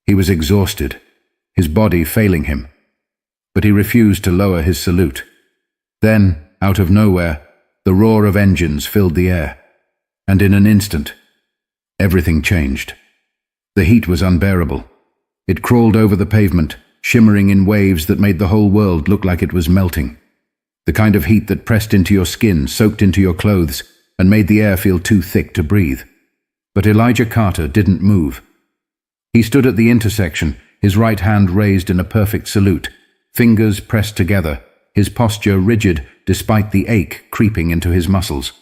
He was exhausted, his body failing him, but he refused to lower his salute. Then, out of nowhere, the roar of engines filled the air, and in an instant, everything changed. The heat was unbearable. It crawled over the pavement, shimmering in waves that made the whole world look like it was melting. The kind of heat that pressed into your skin, soaked into your clothes, and made the air feel too thick to breathe. But Elijah Carter didn't move. He stood at the intersection, his right hand raised in a perfect salute, fingers pressed together, his posture rigid despite the ache creeping into his muscles.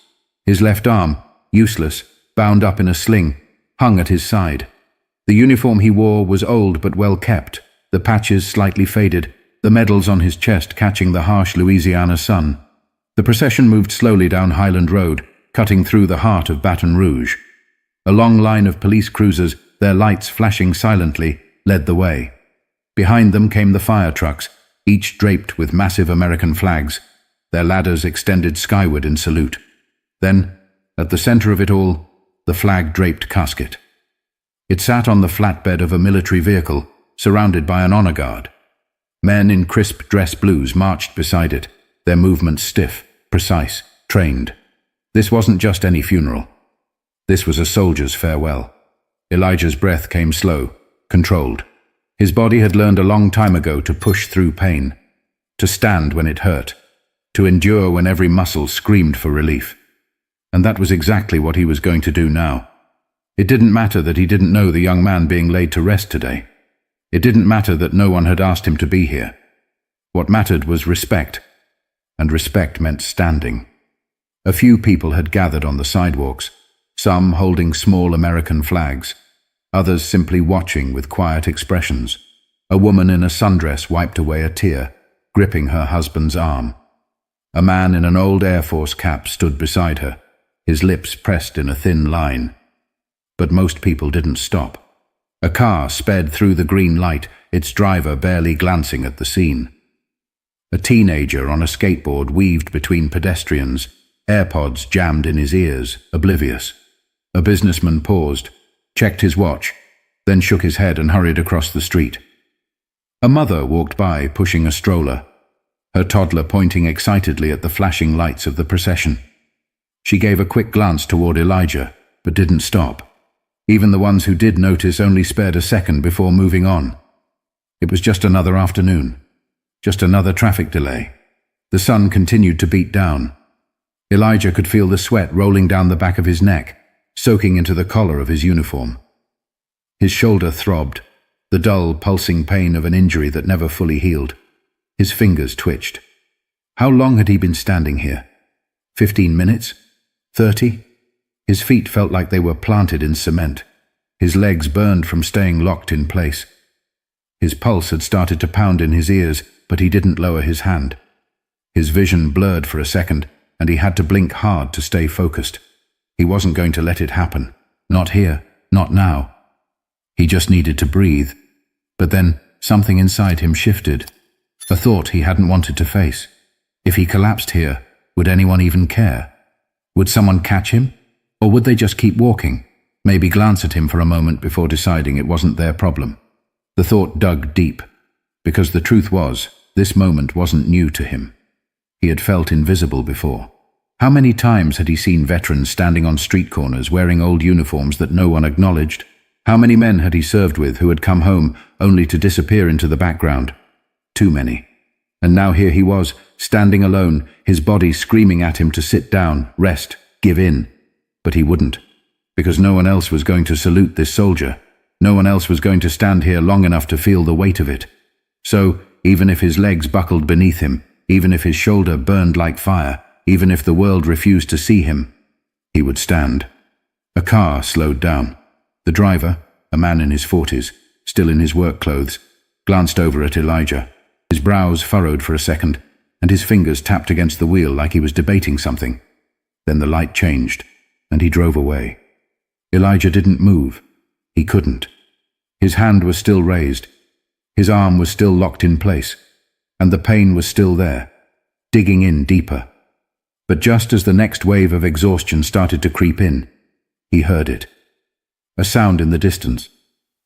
His left arm, useless, bound up in a sling, hung at his side. The uniform he wore was old but well kept, the patches slightly faded, the medals on his chest catching the harsh Louisiana sun. The procession moved slowly down Highland Road, cutting through the heart of Baton Rouge. A long line of police cruisers, their lights flashing silently, led the way. Behind them came the fire trucks, each draped with massive American flags, their ladders extended skyward in salute. Then, at the center of it all, the flag-draped casket. It sat on the flatbed of a military vehicle, surrounded by an honor guard. Men in crisp dress blues marched beside it, their movements stiff, precise, trained. This wasn't just any funeral. This was a soldier's farewell. Elijah's breath came slow, controlled. His body had learned a long time ago to push through pain, to stand when it hurt, to endure when every muscle screamed for relief. And that was exactly what he was going to do now. It didn't matter that he didn't know the young man being laid to rest today. It didn't matter that no one had asked him to be here. What mattered was respect, and respect meant standing. A few people had gathered on the sidewalks, some holding small American flags, others simply watching with quiet expressions. A woman in a sundress wiped away a tear, gripping her husband's arm. A man in an old Air Force cap stood beside her, his lips pressed in a thin line. But most people didn't stop. A car sped through the green light, its driver barely glancing at the scene. A teenager on a skateboard weaved between pedestrians, AirPods jammed in his ears, oblivious. A businessman paused, checked his watch, then shook his head and hurried across the street. A mother walked by, pushing a stroller, her toddler pointing excitedly at the flashing lights of the procession. She gave a quick glance toward Elijah, but didn't stop. Even the ones who did notice only spared a second before moving on. It was just another afternoon, just another traffic delay. The sun continued to beat down. Elijah could feel the sweat rolling down the back of his neck, soaking into the collar of his uniform. His shoulder throbbed, the dull, pulsing pain of an injury that never fully healed. His fingers twitched. How long had he been standing here? 15 minutes? 30? His feet felt like they were planted in cement. His legs burned from staying locked in place. His pulse had started to pound in his ears, but he didn't lower his hand. His vision blurred for a second, and he had to blink hard to stay focused. He wasn't going to let it happen. Not here, not now. He just needed to breathe. But then something inside him shifted. A thought he hadn't wanted to face. If he collapsed here, would anyone even care? Would someone catch him? Or would they just keep walking, maybe glance at him for a moment before deciding it wasn't their problem? The thought dug deep, because the truth was, this moment wasn't new to him. He had felt invisible before. How many times had he seen veterans standing on street corners wearing old uniforms that no one acknowledged? How many men had he served with who had come home only to disappear into the background? Too many. And now here he was, standing alone, his body screaming at him to sit down, rest, give in. But he wouldn't, because no one else was going to salute this soldier. No one else was going to stand here long enough to feel the weight of it. So, even if his legs buckled beneath him, even if his shoulder burned like fire, even if the world refused to see him, he would stand. A car slowed down. The driver, a man in his 40s, still in his work clothes, glanced over at Elijah. His brows furrowed for a second, and his fingers tapped against the wheel like he was debating something. Then the light changed, and he drove away. Elijah didn't move. He couldn't. His hand was still raised. His arm was still locked in place, and the pain was still there, digging in deeper. But just as the next wave of exhaustion started to creep in, he heard it. A sound in the distance,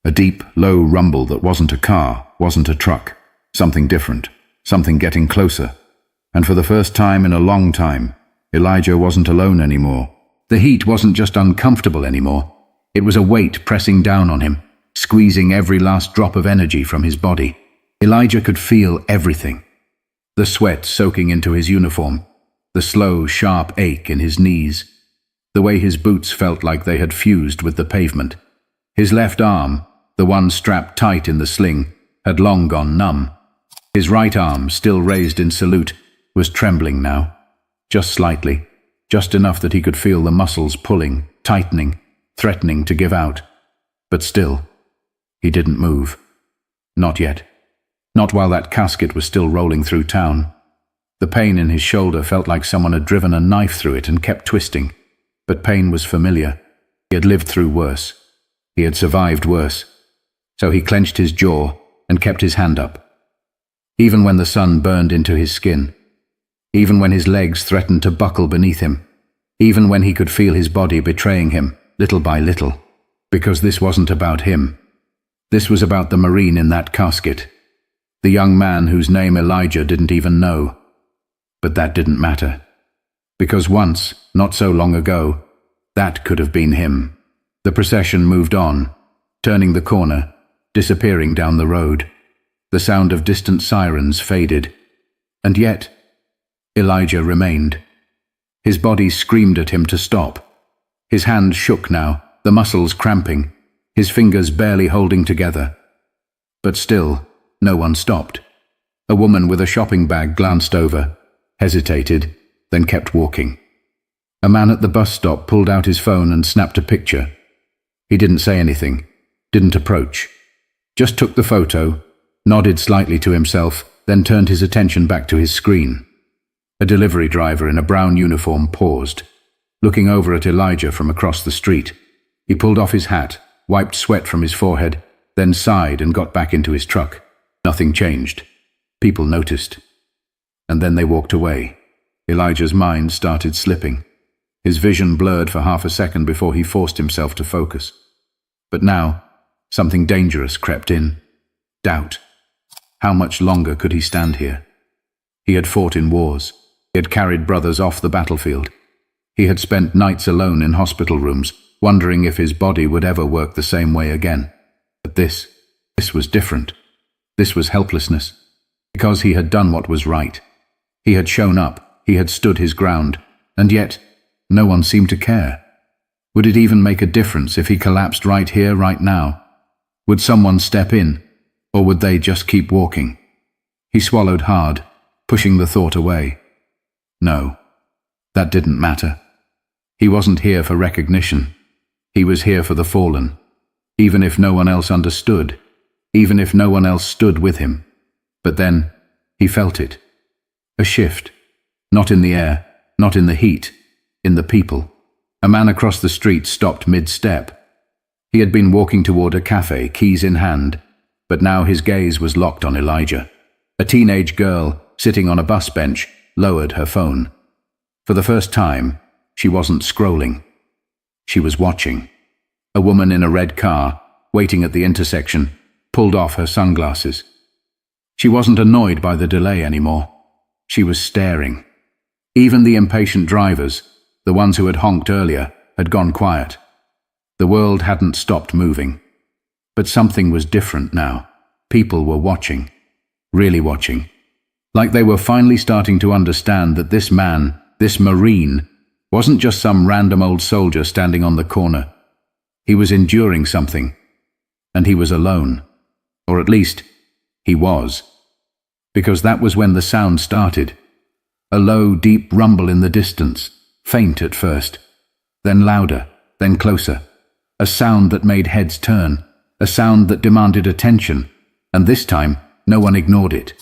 A deep, low rumble that wasn't a car, wasn't a truck. Something different, something getting closer. And for the first time in a long time, Elijah wasn't alone anymore. The heat wasn't just uncomfortable anymore. It was a weight pressing down on him, squeezing every last drop of energy from his body. Elijah could feel everything. The sweat soaking into his uniform, the slow, sharp ache in his knees, the way his boots felt like they had fused with the pavement. His left arm, the one strapped tight in the sling, had long gone numb. His right arm, still raised in salute, was trembling now, just slightly, just enough that he could feel the muscles pulling, tightening, threatening to give out. But still, he didn't move. Not yet. Not while that casket was still rolling through town. The pain in his shoulder felt like someone had driven a knife through it and kept twisting. But pain was familiar. He had lived through worse. He had survived worse. So he clenched his jaw and kept his hand up. Even when the sun burned into his skin, even when his legs threatened to buckle beneath him, even when he could feel his body betraying him, little by little, because this wasn't about him. This was about the Marine in that casket, the young man whose name Elijah didn't even know. But that didn't matter, because once, not so long ago, that could have been him. The procession moved on, turning the corner, disappearing down the road. The sound of distant sirens faded, and yet Elijah remained. His body screamed at him to stop. His hand shook now, the muscles cramping, his fingers barely holding together. But still, no one stopped. A woman with a shopping bag glanced over, hesitated, then kept walking. A man at the bus stop pulled out his phone and snapped a picture. He didn't say anything, didn't approach, just took the photo, nodded slightly to himself, then turned his attention back to his screen. A delivery driver in a brown uniform paused, looking over at Elijah from across the street. He pulled off his hat, wiped sweat from his forehead, then sighed and got back into his truck. Nothing changed. People noticed. And then they walked away. Elijah's mind started slipping. His vision blurred for half a second before he forced himself to focus. But now, something dangerous crept in. Doubt. How much longer could he stand here? He had fought in wars. He had carried brothers off the battlefield. He had spent nights alone in hospital rooms, wondering if his body would ever work the same way again. But this was different. This was helplessness. Because he had done what was right. He had shown up, he had stood his ground, and yet no one seemed to care. Would it even make a difference if he collapsed right here, right now? Would someone step in, or would they just keep walking? He swallowed hard, pushing the thought away. No, that didn't matter. He wasn't here for recognition. He was here for the fallen, even if no one else understood, even if no one else stood with him. But then, he felt it. A shift. Not in the air, not in the heat, in the people. A man across the street stopped mid-step. He had been walking toward a cafe, keys in hand, but now his gaze was locked on Elijah. A teenage girl, sitting on a bus bench, lowered her phone. For the first time, she wasn't scrolling. She was watching. A woman in a red car, waiting at the intersection, pulled off her sunglasses. She wasn't annoyed by the delay anymore. She was staring. Even the impatient drivers, the ones who had honked earlier, had gone quiet. The world hadn't stopped moving. But something was different now. People were watching. Really watching. Like they were finally starting to understand that this man, this Marine, wasn't just some random old soldier standing on the corner. He was enduring something. And he was alone. Or at least, he was. Because that was when the sound started. A low, deep rumble in the distance, faint at first, then louder, then closer. A sound that made heads turn, a sound that demanded attention, and this time, no one ignored it.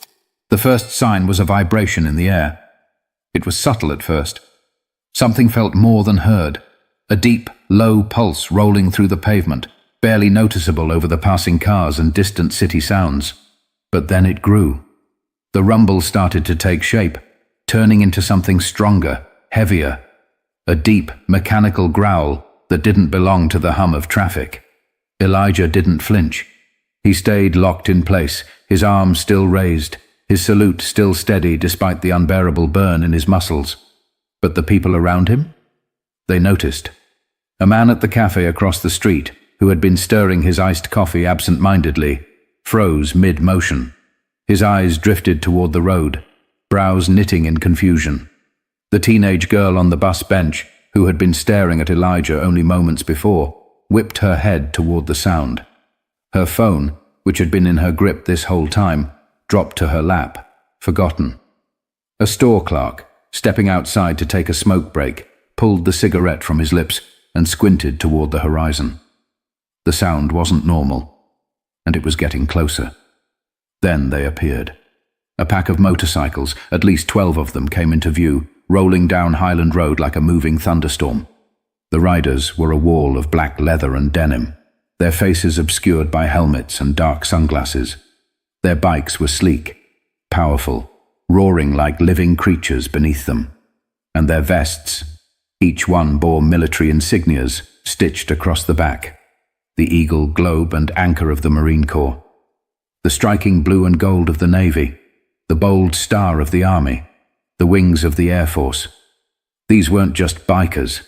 The first sign was a vibration in the air. It was subtle at first. Something felt more than heard, a deep, low pulse rolling through the pavement, barely noticeable over the passing cars and distant city sounds. But then it grew. The rumble started to take shape, turning into something stronger, heavier, a deep, mechanical growl that didn't belong to the hum of traffic. Elijah didn't flinch. He stayed locked in place, his arm still raised, his salute still steady despite the unbearable burn in his muscles. But the people around him? They noticed. A man at the cafe across the street, who had been stirring his iced coffee absent-mindedly, froze mid-motion. His eyes drifted toward the road, brows knitting in confusion. The teenage girl on the bus bench, who had been staring at Elijah only moments before, whipped her head toward the sound. Her phone, which had been in her grip this whole time, dropped to her lap, forgotten. A store clerk, stepping outside to take a smoke break, pulled the cigarette from his lips and squinted toward the horizon. The sound wasn't normal, and it was getting closer. Then they appeared. A pack of motorcycles, at least 12 of them, came into view, rolling down Highland Road like a moving thunderstorm. The riders were a wall of black leather and denim, their faces obscured by helmets and dark sunglasses. Their bikes were sleek, powerful, roaring like living creatures beneath them. And their vests, each one bore military insignias stitched across the back, the eagle, globe and anchor of the Marine Corps, the striking blue and gold of the Navy, the bold star of the Army, the wings of the Air Force. These weren't just bikers.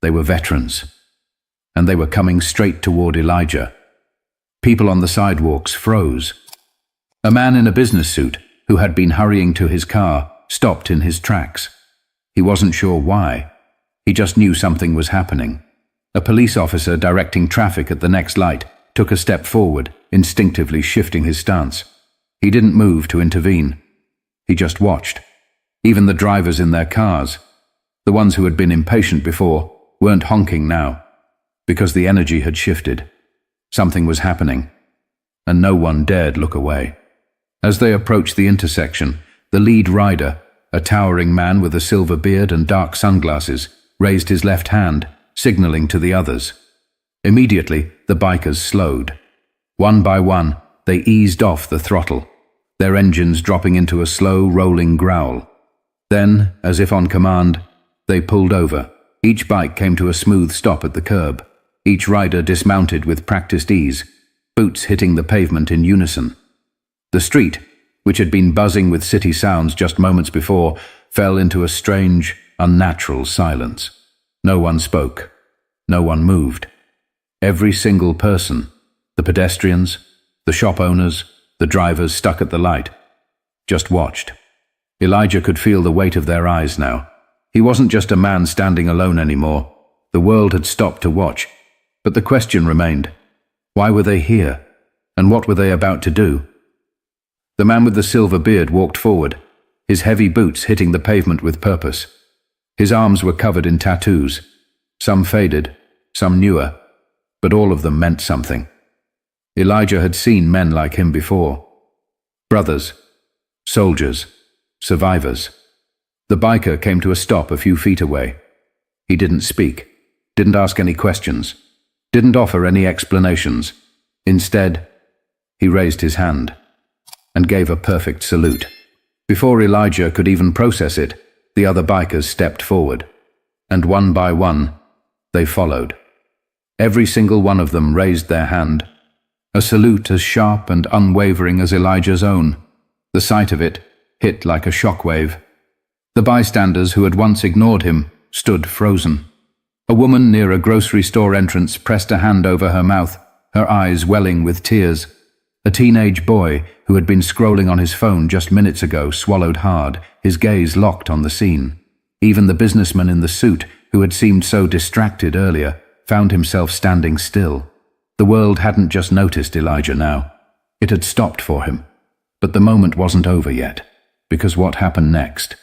They were veterans. And they were coming straight toward Elijah. People on the sidewalks froze. A man in a business suit, who had been hurrying to his car, stopped in his tracks. He wasn't sure why. He just knew something was happening. A police officer directing traffic at the next light took a step forward, instinctively shifting his stance. He didn't move to intervene. He just watched. Even the drivers in their cars, the ones who had been impatient before, weren't honking now, because the energy had shifted. Something was happening, and no one dared look away. As they approached the intersection, the lead rider, a towering man with a silver beard and dark sunglasses, raised his left hand, signaling to the others. Immediately, the bikers slowed. One by one, they eased off the throttle, their engines dropping into a slow, rolling growl. Then, as if on command, they pulled over. Each bike came to a smooth stop at the curb. Each rider dismounted with practiced ease, boots hitting the pavement in unison. The street, which had been buzzing with city sounds just moments before, fell into a strange, unnatural silence. No one spoke. No one moved. Every single person, the pedestrians, the shop owners, the drivers stuck at the light, just watched. Elijah could feel the weight of their eyes now. He wasn't just a man standing alone anymore. The world had stopped to watch. But the question remained, why were they here? And what were they about to do? The man with the silver beard walked forward, his heavy boots hitting the pavement with purpose. His arms were covered in tattoos, some faded, some newer, but all of them meant something. Elijah had seen men like him before. Brothers, soldiers, survivors. The biker came to a stop a few feet away. He didn't speak, didn't ask any questions, didn't offer any explanations. Instead, he raised his hand and gave a perfect salute. Before Elijah could even process it, the other bikers stepped forward, and one by one, they followed. Every single one of them raised their hand, a salute as sharp and unwavering as Elijah's own. The sight of it hit like a shockwave. The bystanders who had once ignored him stood frozen. A woman near a grocery store entrance pressed a hand over her mouth, her eyes welling with tears. A teenage boy who had been scrolling on his phone just minutes ago swallowed hard, his gaze locked on the scene. Even the businessman in the suit, who had seemed so distracted earlier, found himself standing still. The world hadn't just noticed Elijah now. It had stopped for him. But the moment wasn't over yet, because what happened next,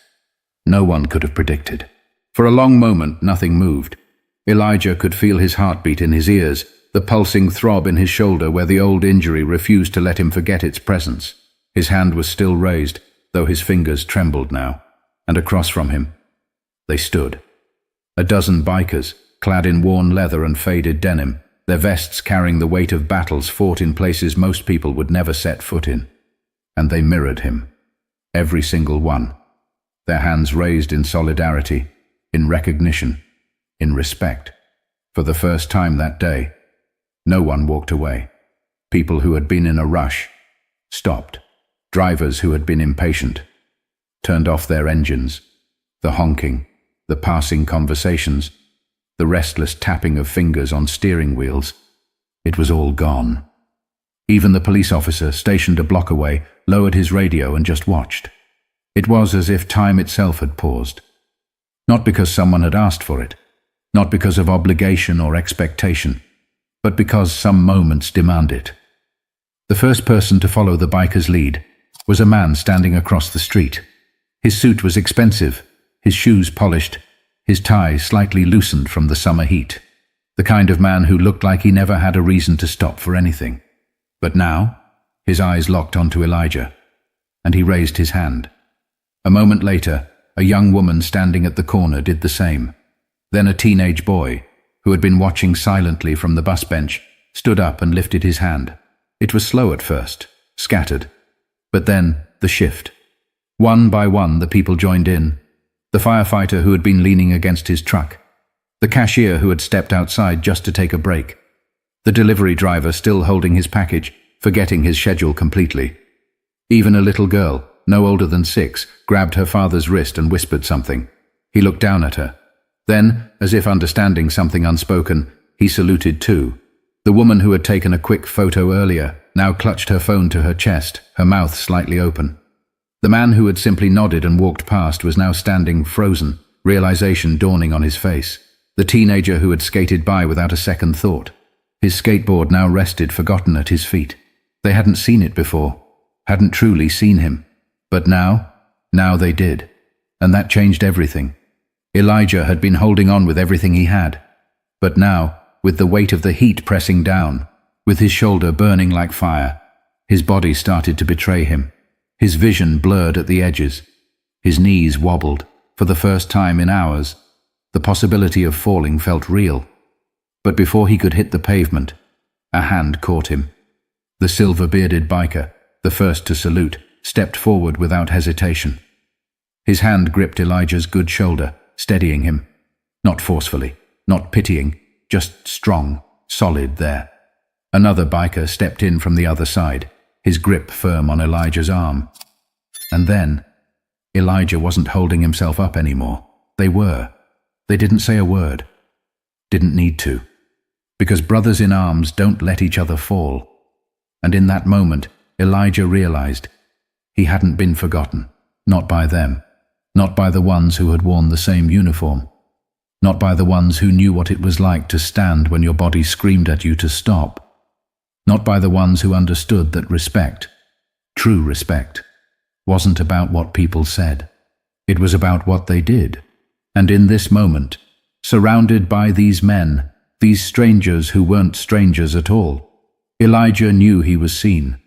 no one could have predicted. For a long moment, nothing moved. Elijah could feel his heartbeat in his ears, the pulsing throb in his shoulder where the old injury refused to let him forget its presence. His hand was still raised, though his fingers trembled now. And across from him, they stood. A dozen bikers, clad in worn leather and faded denim, their vests carrying the weight of battles fought in places most people would never set foot in. And they mirrored him. Every single one. Their hands raised in solidarity, in recognition, in respect. For the first time that day, No one walked away. People who had been in a rush stopped. Drivers who had been impatient turned off their engines. The honking, the passing conversations, the restless tapping of fingers on steering wheels. It was all gone. Even the police officer, stationed a block away, lowered his radio and just watched. It was as if time itself had paused. Not because someone had asked for it, not because of obligation or expectation, but because some moments demand it. The first person to follow the biker's lead was a man standing across the street. His suit was expensive, his shoes polished, his tie slightly loosened from the summer heat. The kind of man who looked like he never had a reason to stop for anything. But now, his eyes locked onto Elijah, and he raised his hand. A moment later, a young woman standing at the corner did the same. Then a teenage boy, who had been watching silently from the bus bench, stood up and lifted his hand. It was slow at first, scattered. But then, the shift. One by one, the people joined in. The firefighter who had been leaning against his truck. The cashier who had stepped outside just to take a break. The delivery driver still holding his package, forgetting his schedule completely. Even a little girl, no older than 6, grabbed her father's wrist and whispered something. He looked down at her. Then, as if understanding something unspoken, he saluted too. The woman who had taken a quick photo earlier now clutched her phone to her chest, her mouth slightly open. The man who had simply nodded and walked past was now standing frozen, realization dawning on his face. The teenager who had skated by without a second thought. His skateboard now rested forgotten at his feet. They hadn't seen it before, hadn't truly seen him. But now they did. And that changed everything. Elijah had been holding on with everything he had. But now, with the weight of the heat pressing down, with his shoulder burning like fire, his body started to betray him. His vision blurred at the edges. His knees wobbled, for the first time in hours. The possibility of falling felt real. But before he could hit the pavement, a hand caught him. The silver-bearded biker, the first to salute, stepped forward without hesitation. His hand gripped Elijah's good shoulder, steadying him. Not forcefully, not pitying, just strong, solid there. Another biker stepped in from the other side, his grip firm on Elijah's arm. And then, Elijah wasn't holding himself up anymore. They were. They didn't say a word. Didn't need to. Because brothers in arms don't let each other fall. And in that moment, Elijah realized he hadn't been forgotten. Not by them. Not by the ones who had worn the same uniform. Not by the ones who knew what it was like to stand when your body screamed at you to stop. Not by the ones who understood that respect, true respect, wasn't about what people said. It was about what they did. And in this moment, surrounded by these men, these strangers who weren't strangers at all, Elijah knew he was seen.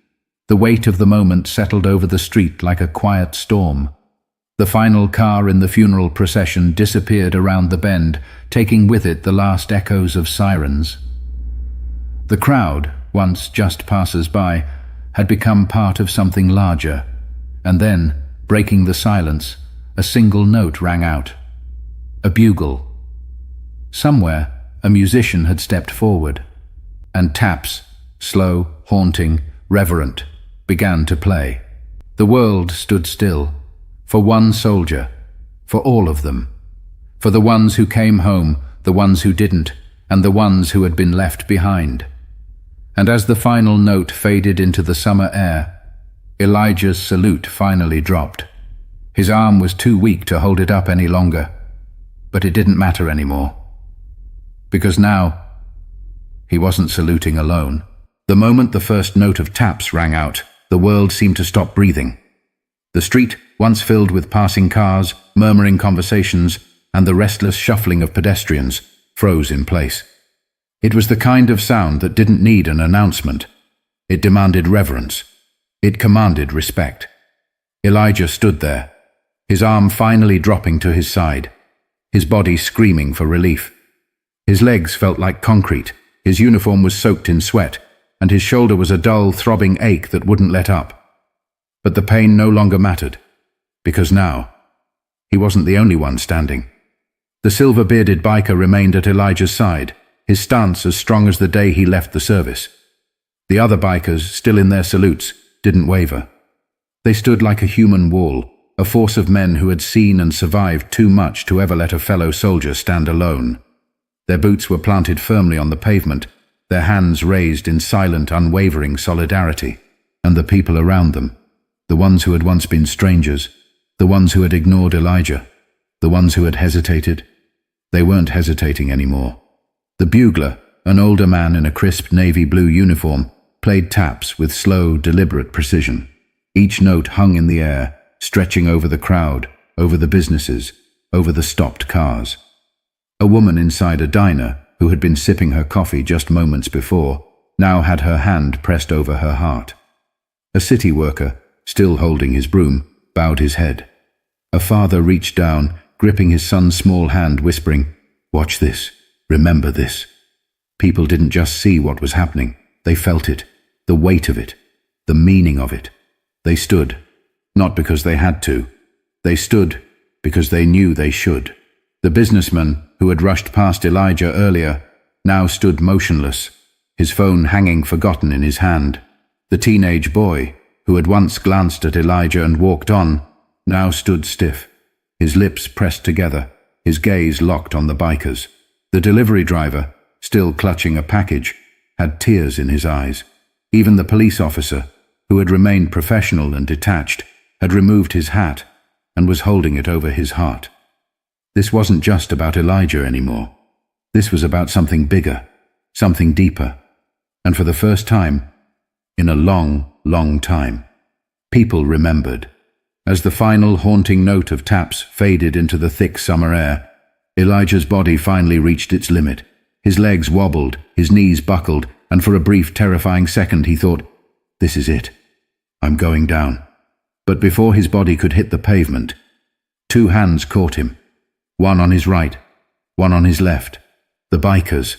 The weight of the moment settled over the street like a quiet storm. The final car in the funeral procession disappeared around the bend, taking with it the last echoes of sirens. The crowd, once just passers-by, had become part of something larger. And then, breaking the silence, a single note rang out. A bugle. Somewhere, a musician had stepped forward, and taps, slow, haunting, reverent, began to play. The world stood still. For one soldier, for all of them, for the ones who came home, the ones who didn't, and the ones who had been left behind. And as the final note faded into the summer air, Elijah's salute finally dropped. His arm was too weak to hold it up any longer, but it didn't matter anymore. Because now, he wasn't saluting alone. The moment the first note of taps rang out, the world seemed to stop breathing. The street, once filled with passing cars, murmuring conversations, and the restless shuffling of pedestrians, froze in place. It was the kind of sound that didn't need an announcement. It demanded reverence. It commanded respect. Elijah stood there, his arm finally dropping to his side, his body screaming for relief. His legs felt like concrete, his uniform was soaked in sweat, and his shoulder was a dull, throbbing ache that wouldn't let up. But the pain no longer mattered, because now, he wasn't the only one standing. The silver-bearded biker remained at Elijah's side, his stance as strong as the day he left the service. The other bikers, still in their salutes, didn't waver. They stood like a human wall, a force of men who had seen and survived too much to ever let a fellow soldier stand alone. Their boots were planted firmly on the pavement, their hands raised in silent, unwavering solidarity. And the people around them, the ones who had once been strangers, the ones who had ignored Elijah, the ones who had hesitated, they weren't hesitating anymore. The bugler, an older man in a crisp navy blue uniform, played taps with slow, deliberate precision. Each note hung in the air, stretching over the crowd, over the businesses, over the stopped cars. A woman inside a diner, who had been sipping her coffee just moments before, now had her hand pressed over her heart. A city worker, still holding his broom, bowed his head. A father reached down, gripping his son's small hand, whispering, "Watch this, remember this." People didn't just see what was happening, they felt it, the weight of it, the meaning of it. They stood, not because they had to. They stood because they knew they should. The businessman, who had rushed past Elijah earlier, now stood motionless, his phone hanging forgotten in his hand. The teenage boy, who had once glanced at Elijah and walked on, now stood stiff, his lips pressed together, his gaze locked on the bikers. The delivery driver, still clutching a package, had tears in his eyes. Even the police officer, who had remained professional and detached, had removed his hat and was holding it over his heart. This wasn't just about Elijah anymore. This was about something bigger, something deeper. And for the first time, in a long, long time, people remembered. As the final haunting note of taps faded into the thick summer air, Elijah's body finally reached its limit. His legs wobbled, his knees buckled, and for a brief, terrifying second he thought, "This is it. I'm going down." But before his body could hit the pavement, two hands caught him, one on his right, one on his left. The bikers.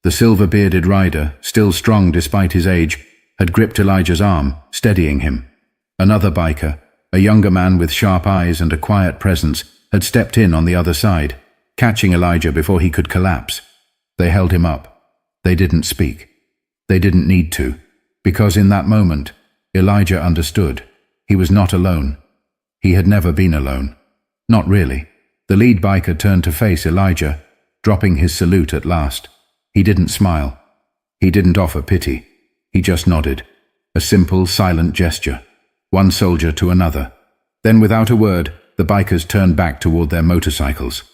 The silver-bearded rider, still strong despite his age, had gripped Elijah's arm, steadying him. Another biker, a younger man with sharp eyes and a quiet presence, had stepped in on the other side, catching Elijah before he could collapse. They held him up. They didn't speak. They didn't need to, because in that moment, Elijah understood. He was not alone. He had never been alone. Not really. The lead biker turned to face Elijah, dropping his salute at last. He didn't smile. He didn't offer pity. He just nodded. A simple, silent gesture. One soldier to another. Then without a word, the bikers turned back toward their motorcycles.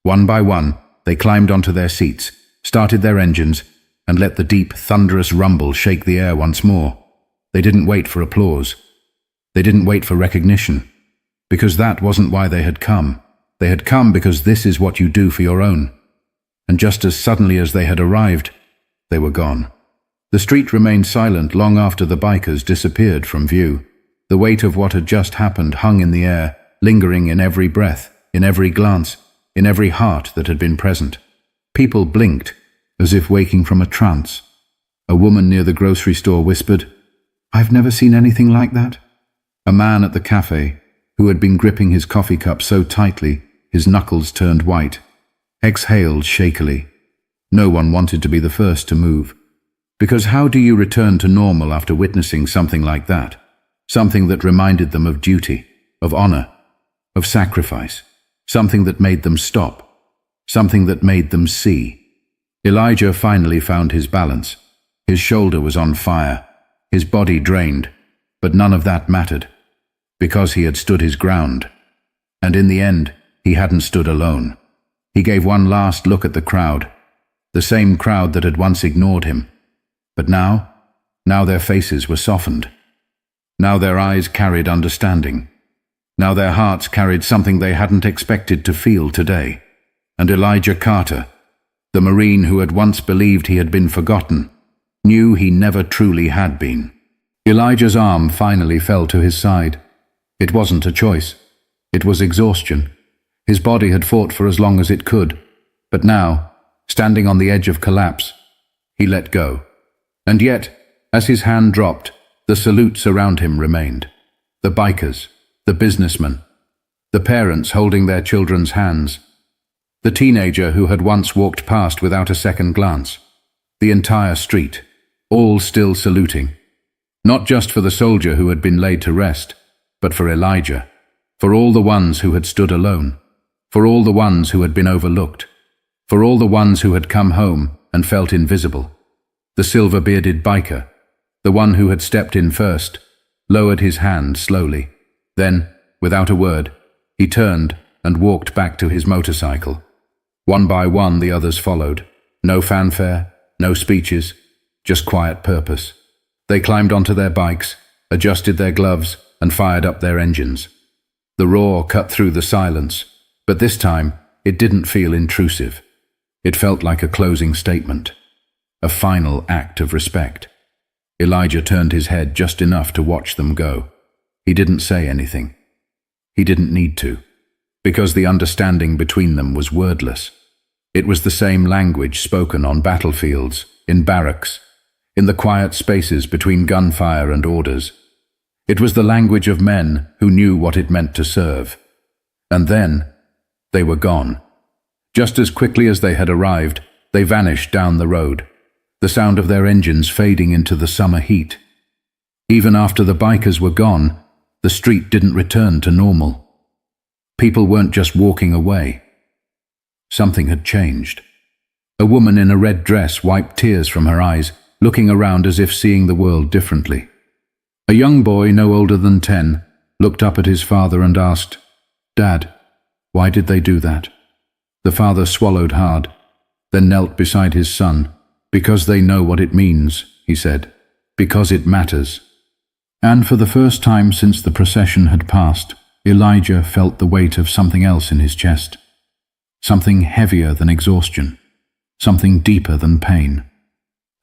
One by one, they climbed onto their seats, started their engines, and let the deep, thunderous rumble shake the air once more. They didn't wait for applause. They didn't wait for recognition. Because that wasn't why they had come. They had come because this is what you do for your own. And just as suddenly as they had arrived, they were gone. The street remained silent long after the bikers disappeared from view. The weight of what had just happened hung in the air, lingering in every breath, in every glance, in every heart that had been present. People blinked, as if waking from a trance. A woman near the grocery store whispered, "I've never seen anything like that." A man at the cafe, who had been gripping his coffee cup so tightly, his knuckles turned white, exhaled shakily. No one wanted to be the first to move. Because how do you return to normal after witnessing something like that? Something that reminded them of duty, of honor, of sacrifice. Something that made them stop. Something that made them see. Elijah finally found his balance. His shoulder was on fire, his body drained, but none of that mattered, because he had stood his ground. And in the end, he hadn't stood alone. He gave one last look at the crowd, the same crowd that had once ignored him. But now their faces were softened. Now their eyes carried understanding. Now their hearts carried something they hadn't expected to feel today. And Elijah Carter, the Marine who had once believed he had been forgotten, knew he never truly had been. Elijah's arm finally fell to his side. It wasn't a choice. It was exhaustion. His body had fought for as long as it could, but now, standing on the edge of collapse, he let go. And yet, as his hand dropped, the salutes around him remained. The bikers, the businessmen, the parents holding their children's hands. The teenager who had once walked past without a second glance. The entire street, all still saluting. Not just for the soldier who had been laid to rest, but for Elijah, for all the ones who had stood alone, for all the ones who had been overlooked, for all the ones who had come home and felt invisible. The silver-bearded biker, the one who had stepped in first, lowered his hand slowly. Then, without a word, he turned and walked back to his motorcycle. One by one the others followed. No fanfare, no speeches, just quiet purpose. They climbed onto their bikes, adjusted their gloves, and fired up their engines. The roar cut through the silence, but this time it didn't feel intrusive. It felt like a closing statement, a final act of respect. Elijah turned his head just enough to watch them go. He didn't say anything. He didn't need to, because the understanding between them was wordless. It was the same language spoken on battlefields, in barracks, in the quiet spaces between gunfire and orders. It was the language of men who knew what it meant to serve. And then, they were gone. Just as quickly as they had arrived, they vanished down the road, the sound of their engines fading into the summer heat. Even after the bikers were gone, the street didn't return to normal. People weren't just walking away. Something had changed. A woman in a red dress wiped tears from her eyes, looking around as if seeing the world differently. A young boy, no older than 10, looked up at his father and asked, "Dad, why did they do that?" The father swallowed hard, then knelt beside his son. "Because they know what it means," he said. "Because it matters." And for the first time since the procession had passed, Elijah felt the weight of something else in his chest. Something heavier than exhaustion. Something deeper than pain.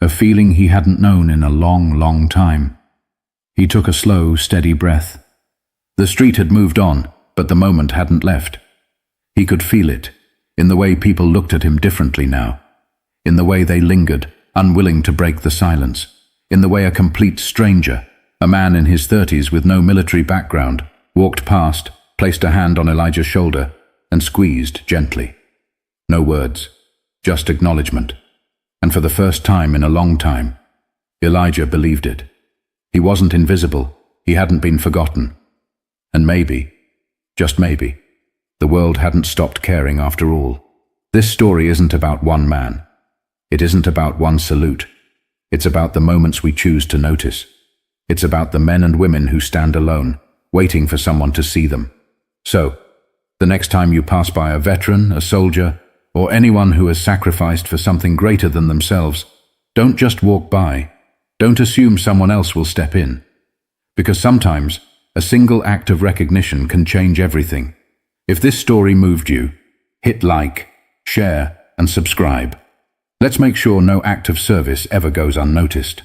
A feeling he hadn't known in a long, long time. He took a slow, steady breath. The street had moved on, but the moment hadn't left. He could feel it, in the way people looked at him differently now, in the way they lingered, unwilling to break the silence, in the way a complete stranger, a man in his 30s with no military background, walked past, placed a hand on Elijah's shoulder, and squeezed gently. No words, just acknowledgement. And for the first time in a long time, Elijah believed it. He wasn't invisible, he hadn't been forgotten. And maybe, just maybe, the world hadn't stopped caring after all. This story isn't about one man. It isn't about one salute. It's about the moments we choose to notice. It's about the men and women who stand alone, waiting for someone to see them. So, the next time you pass by a veteran, a soldier, or anyone who has sacrificed for something greater than themselves, don't just walk by. Don't assume someone else will step in. Because sometimes, a single act of recognition can change everything. If this story moved you, hit like, share, and subscribe. Let's make sure no act of service ever goes unnoticed.